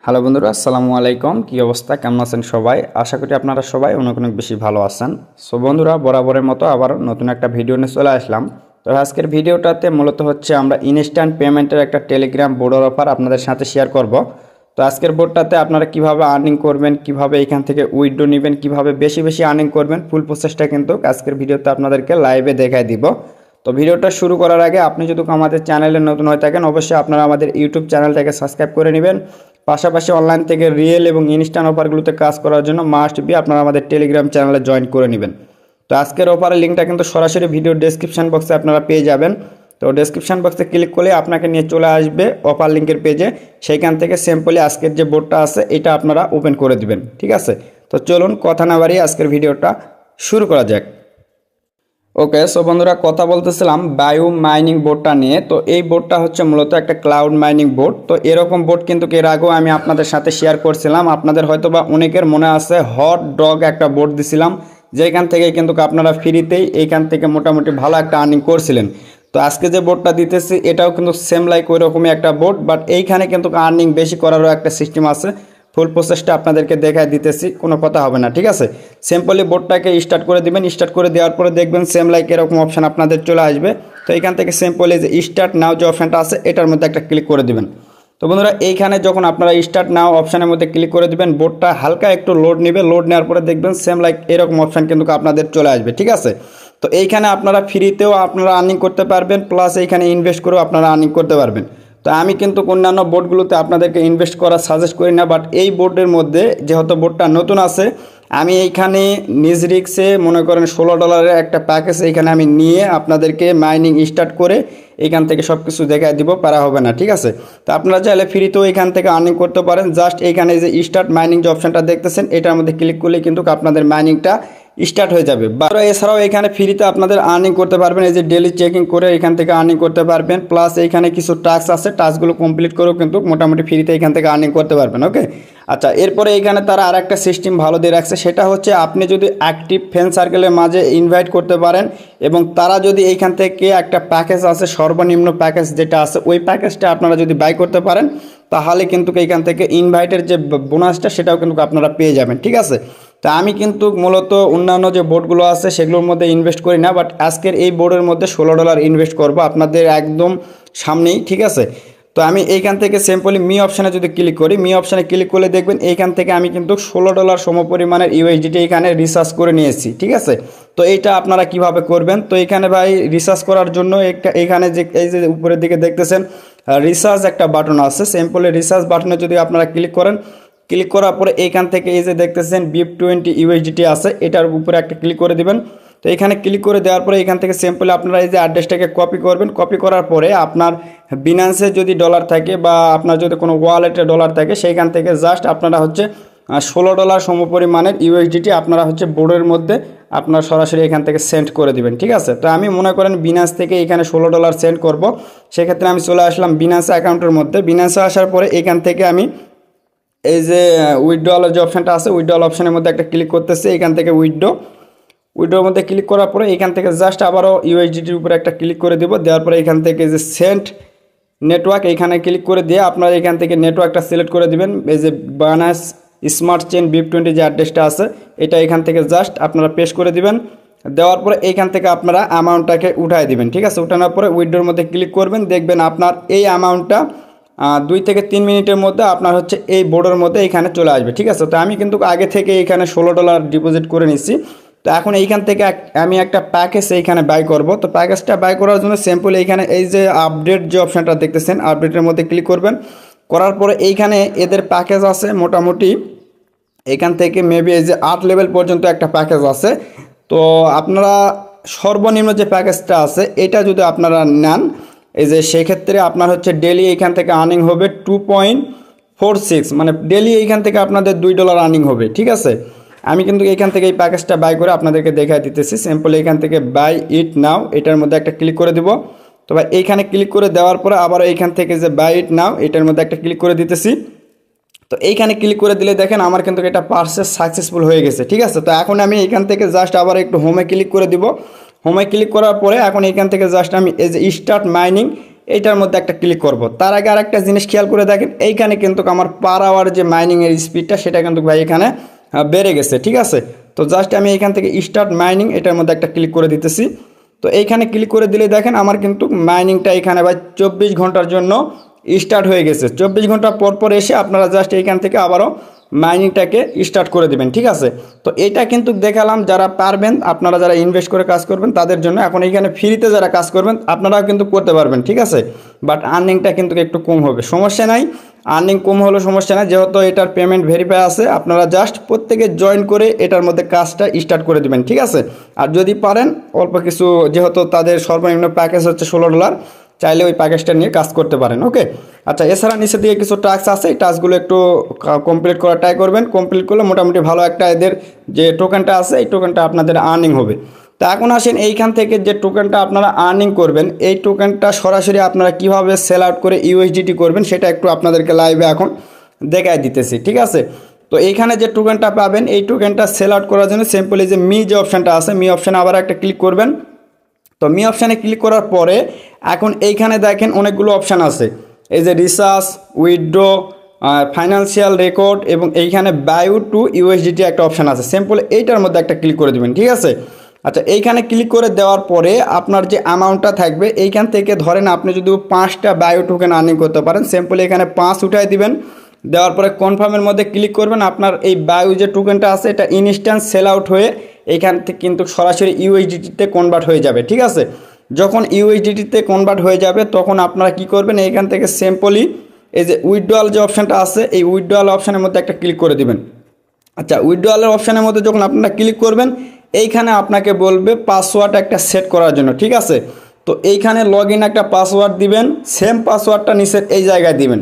Hello বন্ধুরা, আসসালামু আলাইকুম। কি অবস্থা, কেমন আছেন সবাই? আশা করি আপনারা সবাই অনেক অনেক বেশি ভালো আছেন। সো বন্ধুরা, বরাবরের মতো আবার নতুন একটা ভিডিও নিয়ে চলে আসলাম। তো আজকের ভিডিওটাতে মূলত হচ্ছে আমরা ইনস্ট্যান্ট পেমেন্টের একটা টেলিগ্রাম বোর্ডের অফার আপনাদের সাথে শেয়ার করব। তো আজকের বোর্ডটাতে আপনারা কিভাবে আর্নিং করবেন, কিভাবে এখান থেকে উইথড্র নেবেন, কিভাবে বেশি বেশি আর্নিং করবেন, ফুল প্রসেসটা কিন্তু আজকের ভিডিওতে আপনাদেরকে লাইভে দেখায় দিব। তো ভিডিওটা শুরু করার আগে আপনি যদি আমাদের চ্যানেলে নতুন হয়ে থাকেন, অবশ্যই আপনারা আমাদের ইউটিউব চ্যানেলটাকে সাবস্ক্রাইব করে নেবেন। পাশাপাশি অনলাইন থেকে রিয়েল এবং ইনস্ট্যান্ট অফারগুলোতে কাজ করার জন্য মাস্ট বি আপনারা আমাদের টেলিগ্রাম চ্যানেলে জয়েন করে নেবেন। তো আজকের অফারের লিঙ্কটা কিন্তু সরাসরি ভিডিও ডেসক্রিপশন বক্সে আপনারা পেয়ে যাবেন। তো ডেসক্রিপশন বক্সে ক্লিক করলে আপনাকে নিয়ে চলে আসবে অফার লিঙ্কের পেজে। সেইখান থেকে সিম্পলি আজকের যে বোর্ডটা আছে এটা আপনারা ওপেন করে দিবেন, ঠিক আছে? তো চলুন কথা না বাড়িয়ে আজকের ভিডিওটা শুরু করা যাক। ওকে, সো বন্ধুরা, কথা বলতেছিলাম বায়ো মাইনিং বোর্ডটা নিয়ে। তো এই বোর্ডটা হচ্ছে মূলত একটা ক্লাউড মাইনিং বোর্ড। তো এরকম বোর্ড কিন্তু এর আগেও আমি আপনাদের সাথে শেয়ার করছিলাম। আপনাদের হয়তো বা অনেকের মনে আছে, হট ডগ একটা বোর্ড দিছিলাম, যেখান থেকে কিন্তু আপনারা ফ্রিতেই এইখান থেকে মোটামুটি ভালো একটা আর্নিং করছিলেন। তো আজকে যে বোর্ডটা দিতেছি এটাও কিন্তু সেম লাইক ওই রকমই একটা বোর্ড, বাট এইখানে কিন্তু আর্নিং বেশি করারও একটা সিস্টেম আছে। ফুল প্রসেসটা আপনাদেরকে দেখায় দিতেছি, কোনো কথা হবে না, ঠিক আছে? সিম্পলি বোর্ডটাকে স্টার্ট করে দিবেন। স্টার্ট করে দেওয়ার পরে দেখবেন সেম লাইক এরকম অপশান আপনাদের চলে আসবে। তো এখান থেকে সিম্পলি যে স্টার্ট নাও যে অপশানটা আছে এটার মধ্যে একটা ক্লিক করে দিবেন। তো বন্ধুরা, এইখানে যখন আপনারা স্টার্ট নাও অপশানের মধ্যে ক্লিক করে দিবেন, বোর্ডটা হালকা একটু লোড নেবে। লোড নেওয়ার পরে দেখবেন সেম লাইক এরকম অপশান কিন্তু আপনাদের চলে আসবে, ঠিক আছে? তো এইখানে আপনারা ফ্রিতেও আপনারা আর্নিং করতে পারবেন, প্লাস এইখানে ইনভেস্ট করেও আপনারা আর্নিং করতে পারবেন। তো আমি কিন্তু অন্যান্য বোর্ডগুলোতে আপনাদেরকে ইনভেস্ট করা সাজেস্ট করি না, বাট এই বোর্ডের মধ্যে যেহেতু বোর্ডটা নতুন আছে, আমি এইখানে নিজ রিক্সে মনে করেন $16 একটা প্যাকেজ এইখানে আমি নিয়ে আপনাদেরকে মাইনিং স্টার্ট করে এইখান থেকে সব কিছু দেখায় দিব, পারা হবে না, ঠিক আছে? তো আপনারা চাইলে ফ্রিতেও এইখান থেকে আর্নিং করতে পারেন। জাস্ট এইখানে যে স্টার্ট মাইনিং যে অপশানটা দেখতেছেন এটার মধ্যে ক্লিক করলে কিন্তু আপনাদের মাইনিংটা স্টার্ট হয়ে যাবে। বা এছাড়াও এখানে ফ্রিতে আপনাদের আর্নিং করতে পারবেন। এই যে ডেলি চেকিং করে এখান থেকে আর্নিং করতে পারবেন, প্লাস এইখানে কিছু টাস্ক আছে, টাস্কগুলো কমপ্লিট করেও কিন্তু মোটামুটি ফ্রিতে এখান থেকে আর্নিং করতে পারবেন। ওকে, আচ্ছা, এরপরে এইখানে তারা আর একটা সিস্টেম ভালো দিয়ে রাখছে, সেটা হচ্ছে আপনি যদি অ্যাক্টিভ ফ্রেন্ড সার্কেলের মাঝে ইনভাইট করতে পারেন এবং তারা যদি এইখান থেকে একটা প্যাকেজ আছে, সর্বনিম্ন প্যাকেজ যেটা আছে ওই প্যাকেজটা আপনারা যদি বাই করতে পারেন, তাহলে কিন্তু এইখান থেকে ইনভাইটের যে বোনাসটা সেটাও কিন্তু আপনারা পেয়ে যাবেন, ঠিক আছে? তা আমি কিন্তু মূলত অন্যান্য যে বোর্ডগুলো আছে সেগুলোর মধ্যে ইনভেস্ট করি না, বাট আজকের এই বোর্ডের মধ্যে $16 ইনভেস্ট করব আপনাদের একদম সামনেই, ঠিক আছে? তো আমি এইখান থেকে সিম্পলি মি অপশানে যদি ক্লিক করি, মি অপশানে ক্লিক করলে দেখবেন এইখান থেকে আমি কিন্তু $16 সমপরিমাণের ইউএসডিটি এখানে রিসার্চ করে নিয়েছি, ঠিক আছে? তো এইটা আপনারা কিভাবে করবেন? তো এখানে ভাই রিসার্চ করার জন্য একটা এখানে যে এই যে উপরের দিকে দেখতেছেন রিসার্চ একটা বাটন আছে, সিম্পলি রিসার্চ বাটনে যদি আপনারা ক্লিক করেন, ক্লিক করার পরে এইখান থেকে এই যে দেখতেছেন BIP20 ইউএসডিটি আছে, এটার উপরে একটা ক্লিক করে দিবেন। তো এখানে ক্লিক করে দেওয়ার পরে এখান থেকে সিম্পলি আপনারা এই যে অ্যাড্রেসটাকে কপি করবেন। কপি করার পরে আপনার বিনান্সে যদি ডলার থাকে বা আপনার যদি কোনো ওয়ালেটে ডলার থাকে, সেইখান থেকে জাস্ট আপনারা হচ্ছে $16 সমপরিমাণের ইউএসডিটি আপনারা হচ্ছে বোর্ডের মধ্যে আপনার সরাসরি এখান থেকে সেন্ড করে দিবেন, ঠিক আছে? তো আমি মনে করেন বিনান্স থেকে এখানে $16 সেন্ড করব। সেক্ষেত্রে আমি চলে আসলাম বিনান্স অ্যাকাউন্টের মধ্যে। বিনান্সে আসার পরে এখান থেকে আমি এই যে উইথড্রয়ালের যে অপশানটা আছে উইথড্রয়াল অপশানের মধ্যে একটা ক্লিক করতেছে। এখান থেকে উইথড্রোর মধ্যে ক্লিক করার পরে এখান থেকে জাস্ট আবারও ইউএসডিটির উপরে একটা ক্লিক করে দেবো। দেওয়ার পরে এখান থেকে যে সেন্ট নেটওয়ার্ক এইখানে ক্লিক করে দিয়ে আপনারা এখান থেকে নেটওয়ার্কটা সিলেক্ট করে দিবেন। এই যে বায়ানান্স স্মার্ট চেইন BIP20 যে অ্যাড্রেসটা আছে এটা এখান থেকে জাস্ট আপনারা পেস্ট করে দিবেন। দেওয়ার পরে এইখান থেকে আপনারা অ্যামাউন্টটাকে উঠাই দিবেন, ঠিক আছে? উঠানোর পরে উইথড্রোর মধ্যে ক্লিক করবেন, দেখবেন আপনার এই অ্যামাউন্টটা 2 থেকে 3 মিনিটের মধ্যে আপনার হচ্ছে এই বোর্ডের মধ্যে এইখানে চলে আসবে, ঠিক আছে? তো আমি কিন্তু আগে থেকে এইখানে $16 ডিপোজিট করে নিচ্ছি। তো এখন এইখান থেকে আমি একটা প্যাকেজ এইখানে বাই করব। তো প্যাকেজটা বাই করার জন্য সিম্পল এইখানে এই যে আপডেট যে অপশানটা দেখতেছেন আপডেটের মধ্যে ক্লিক করবেন। করার পরে এইখানে এদের প্যাকেজ আছে মোটামুটি এখান থেকে মেবি এই যে 8 লেভেল পর্যন্ত একটা প্যাকেজ আছে। তো আপনারা সর্বনিম্ন যে প্যাকেজটা আছে এটা যদি আপনারা নেন, এই যে সেক্ষেত্রে আপনার হচ্ছে ডেলি এইখান থেকে আর্নিং হবে 2.46, মানে ডেলি এইখান থেকে আপনাদের $2 আর্নিং হবে, ঠিক আছে? আমি কিন্তু এইখান থেকে এই প্যাকেজটা বাই করে আপনাদেরকে দেখাই দিতেছি। সিম্পল এইখান থেকে বাই ইট নাও এটার মধ্যে একটা ক্লিক করে দিব। তো ভাই এইখানে ক্লিক করে দেওয়ার পরে আবার এইখান থেকে যে বাই ইট নাও এটার মধ্যে একটা ক্লিক করে দিতেছি। তো এইখানে ক্লিক করে দিলে দেখেন আমার কিন্তু এটা পারচেজ সাকসেসফুল হয়ে গেছে, ঠিক আছে? তো এখন আমি এইখান থেকে জাস্ট আবার একটু হোমে ক্লিক করে দিব। হোমে ক্লিক করার পরে এখন এইখান থেকে জাস্ট আমি এই যে স্টার্ট মাইনিং এইটার মধ্যে একটা ক্লিক করব। তার আগে আরেকটা জিনিস খেয়াল করে দেখেন, এইখানে কিন্তু আমার পার আওয়ার যে মাইনিংয়ের স্পিডটা সেটা কিন্তু ভাই এখানে বেড়ে গেছে, ঠিক আছে। তো জাস্ট আমি এখান থেকে স্টার্ট মাইনিং এটার মধ্যে একটা ক্লিক করে দিতেছি। তো এইখানে ক্লিক করে দিলে দেখেন আমার কিন্তু মাইনিংটা এখানে ভাই 24 ঘন্টার জন্য স্টার্ট হয়ে গেছে। 24 ঘন্টা পর পর এসে আপনারা জাস্ট এইখান থেকে আবারও মাইনিংটাকে স্টার্ট করে দিবেন, ঠিক আছে। তো এটা কিন্তু দেখালাম যারা পারবেন, আপনারা যারা ইনভেস্ট করে কাজ করবেন তাদের জন্য। এখন এইখানে ফ্রিতে যারা কাজ করবেন আপনারাও কিন্তু করতে পারবেন, ঠিক আছে। বাট আর্নিংটা কিন্তু একটু কম হবে, সমস্যা নাই। আর্নিং কম হলেও সমস্যা নাই, যেহেতু এটার পেমেন্ট ভেরিফাই আছে। আপনারা জাস্ট প্রত্যেকে জয়েন করে এটার মধ্যে কাজটা স্টার্ট করে দিবেন, ঠিক আছে। আর যদি পারেন অল্প কিছু, যেহেতু তাদের সর্বনিম্ন প্যাকেজ হচ্ছে $16, চাইলে ওই প্যাকেজটা নিয়ে কাজ করতে পারেন, ওকে। আচ্ছা, এছাড়া নিচে দিয়ে কিছু টাস্ক আছে, এই টাস্কগুলো একটু কমপ্লিট করার ট্রাই করবেন। কমপ্লিট করলে মোটামুটি ভালো একটা এদের যে টোকেনটা আছে এই টোকেনটা আপনাদের আর্নিং হবে। তা এখন আসেন এইখান থেকে যে টোকেনটা আপনারা আর্নিং করবেন, এই টোকেনটা সরাসরি আপনারা কিভাবে সেল আউট করে ইউএসডিটি করবেন সেটা একটু আপনাদেরকে লাইভে এখন দেখাই দিতেছি, ঠিক আছে। তো এইখানে যে টোকেনটা পাবেন, এই টোকেনটা সেল আউট করার জন্য সিম্পলি যে মি যে অপশানটা আছে, মি অপশানে আবার একটা ক্লিক করবেন। তো মি অপশানে ক্লিক করার পরে এখন এইখানে দেখেন অনেকগুলো অপশান আছে, এই যে রিসার্চ, উইথড্র, ফাইন্যান্সিয়াল রেকর্ড এবং এইখানে বায়ু টু ইউএসডিটি একটা অপশান আছে। সিম্পল এইটার মধ্যে একটা ক্লিক করে দেবেন, ঠিক আছে। আচ্ছা, এইখানে ক্লিক করে দেওয়ার পরে আপনার যে অ্যামাউন্টটা থাকবে এইখান থেকে ধরেন আপনি যদি 5টা বায়ো টোকেন আর্নিং করতে পারেন, সিম্পল এখানে 5 উঠাই দিবেন। দেওয়ার পরে কনফার্মের মধ্যে ক্লিক করবেন। আপনার এই বায়ু যে টোকেনটা আছে এটা ইনস্ট্যান্ট সেল আউট হয়ে এইখান থেকে কিন্তু সরাসরি ইউএসডিটিতে কনভার্ট হয়ে যাবে, ঠিক আছে। যখন ইউএসডিটিতে কনভার্ট হয়ে যাবে তখন আপনারা কি করবেন, এইখান থেকে সিম্পলি এই যে উইথড্রয়াল যে অপশানটা আছে এই উইথড্রয়াল অপশানের মধ্যে একটা ক্লিক করে দিবেন। আচ্ছা, উইথড্রয়ালের অপশানের মধ্যে যখন আপনারা ক্লিক করবেন এইখানে আপনাকে বলবে পাসওয়ার্ড একটা সেট করার জন্য, ঠিক আছে। তো এইখানে লগ ইন একটা পাসওয়ার্ড দিবেন, সেম পাসওয়ার্ডটা নিচের এই জায়গায় দিবেন।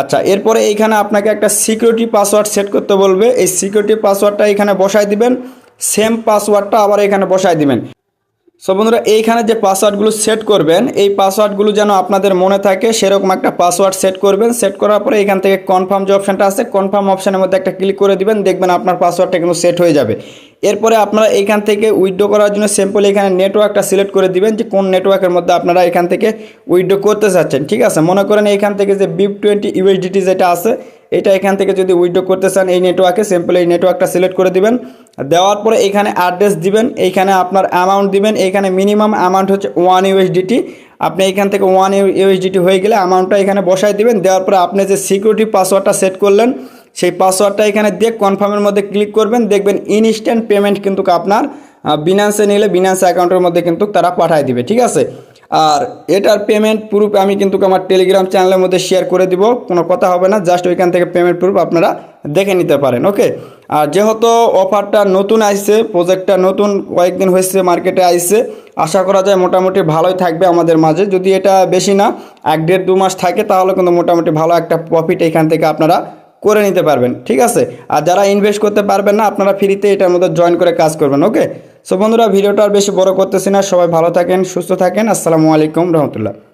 আচ্ছা, এরপরে এইখানে আপনাকে একটা সিকিউরিটি পাসওয়ার্ড সেট করতে বলবে, এই সিকিউরিটি পাসওয়ার্ডটা এখানে বসায় দিবেন, সেম পাসওয়ার্ডটা আবার এখানে বসায় দিবেন। সো বন্ধুরা, এইখানে যে পাসওয়ার্ডগুলো সেট করবেন এই পাসওয়ার্ডগুলো যেন আপনাদের মনে থাকে সেরকম একটা পাসওয়ার্ড সেট করবেন। সেট করার পরে এখান থেকে কনফার্ম যে অপশানটা আছে কনফার্ম অপশানের মধ্যে একটা ক্লিক করে দিবেন, দেখবেন আপনার পাসওয়ার্ডটা কিন্তু সেট হয়ে যাবে। এরপরে আপনারা এইখান থেকে উইথড্র করার জন্য সিম্পল এখানে নেটওয়ার্কটা সিলেক্ট করে দিবেন যে কোন নেটওয়ার্কের মধ্যে আপনারা এখান থেকে উইথড্র করতে চাচ্ছেন, ঠিক আছে। মনে করেন এইখান থেকে যে BIP20 ইউএসডিটি যেটা আছে এটা এখান থেকে যদি উইথড্র করতে চান এই নেটওয়ার্কে, সিম্পল এই নেটওয়ার্কটা সিলেক্ট করে দিবেন। দেওয়ার পরে এইখানে অ্যাড্রেস দিবেন, এইখানে আপনার অ্যামাউন্ট দিবেন। এইখানে মিনিমাম অ্যামাউন্ট হচ্ছে 1 ইউএসডিটি। আপনি এইখান থেকে 1 ইউএসডিটি হয়ে গেলে অ্যামাউন্টটা এখানে বসাই দিবেন। দেওয়ার পরে আপনি যে সিকিউরিটি পাসওয়ার্ডটা সেট করলেন সেই পাসওয়ার্ডটা এখানে দিয়ে কনফার্মের মধ্যে ক্লিক করবেন, দেখবেন ইনস্ট্যান্ট পেমেন্ট কিন্তু আপনার বিনান্সে নিলে বিনান্স অ্যাকাউন্টের মধ্যে কিন্তু তারা পাঠিয়ে দিবে, ঠিক আছে। আর এটার পেমেন্ট প্রুফ আমি কিন্তু আমার টেলিগ্রাম চ্যানেলের মধ্যে শেয়ার করে দিব, কোনো কথা হবে না। জাস্ট ওইখান থেকে পেমেন্ট প্রুফ আপনারা দেখে নিতে পারেন, ওকে। আর যেহেতু অফারটা নতুন আসছে, প্রজেক্টটা নতুন কয়েকদিন হয়েছে মার্কেটে আসছে, আশা করা যায় মোটামুটি ভালোই থাকবে আমাদের মাঝে। যদি এটা বেশি না 1-1.5-2 মাস থাকে তাহলে কিন্তু মোটামুটি ভালো একটা প্রফিট এখান থেকে আপনারা করে নিতে পারবেন, ঠিক আছে। আর যারা ইনভেস্ট করতে পারবেন না আপনারা ফ্রিতে এটার মধ্যে জয়েন করে কাজ করবেন, ওকে। সো বন্ধুরা, ভিডিওটা আর বেশি বড় করতেছি না, সবাই ভালো থাকেন, সুস্থ থাকেন। আসসালামু আলাইকুম রহমতুল্লাহ।